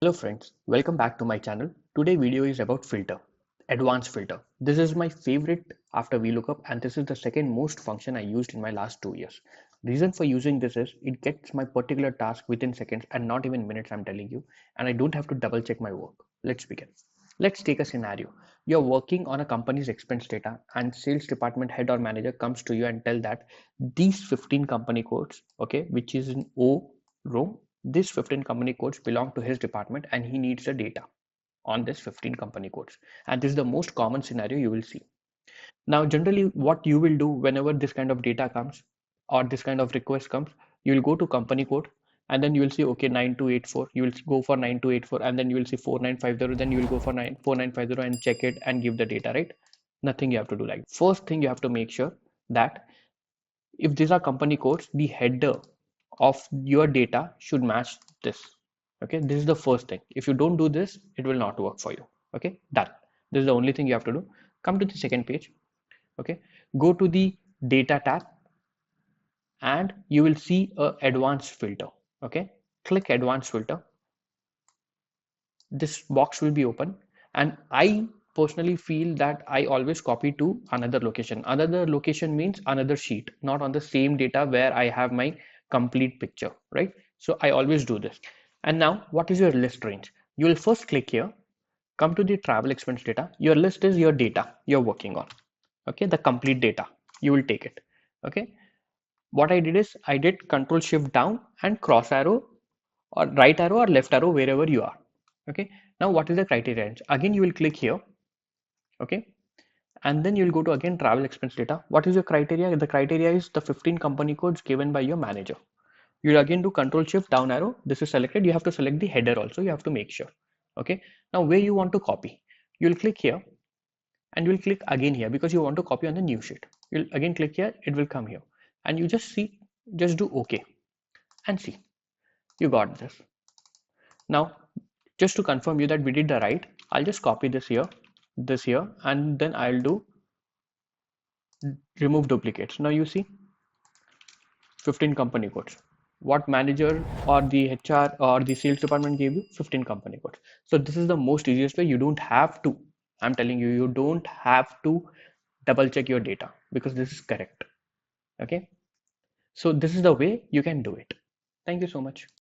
Hello friends, welcome back to my channel. Today video is about filter, advanced filter. This is my favorite after VLOOKUP and this is the second most function I used in my last 2 years. Reason for using this is it gets my particular task within seconds and not even minutes I'm telling you, and I don't have to double check my work. Let's begin. Let's take a scenario. You're working on a company's expense data and sales department head or manager comes to you and tell that these 15 company codes, okay, which is in O row, these 15 company codes belong to his department and he needs the data on this 15 company codes. And this is the most common scenario you will see. Now, generally, what you will do whenever this kind of data comes or this kind of request comes, you will go to company code and then you will see, okay, 9284, you will go for 9284 and then you will see 4950, then you will go for 4950 and check it and give the data, right? Nothing you have to do like. First thing you have to make sure that if these are company codes, the header of your data should match this. Okay, this is the first thing. If you don't do this, it will not work for you. Okay, done. This is the only thing you have to do. Come to the second page. Okay, go to the data tab and you will see a advanced filter. Okay, click advanced filter. This box will be open and I personally feel that I always copy to another location. Another location means another sheet, not on the same data where I have my complete picture, right? So I always do this. And now what is your list range? You will first click here, come to the travel expense data. Your list is your data you're working on. Okay, the complete data. You will take it. Okay. What I did is I did control shift down and cross arrow or right arrow or left arrow wherever you are. Okay, now what is the criteria range? Again you will click here. Okay, and then you will go to again travel expense data. What is your criteria? The criteria is the 15 company codes given by your manager. You'll again do control shift down arrow. This is selected. You have to select the header also. You have to make sure. Okay, now where you want to copy, you'll click here and you'll click again here because you want to copy on the new sheet. You'll again click here, it will come here and you just see, just do OK and see, you got this. Now, just to confirm you that we did the right, I'll just copy this here, and then I'll do remove duplicates. Now you see 15 company codes. What manager or the HR or the sales department gave you? 15 company codes. So this is the most easiest way. You don't have to, I'm telling you, you don't have to double check your data because this is correct. Okay. So this is the way you can do it. Thank you so much.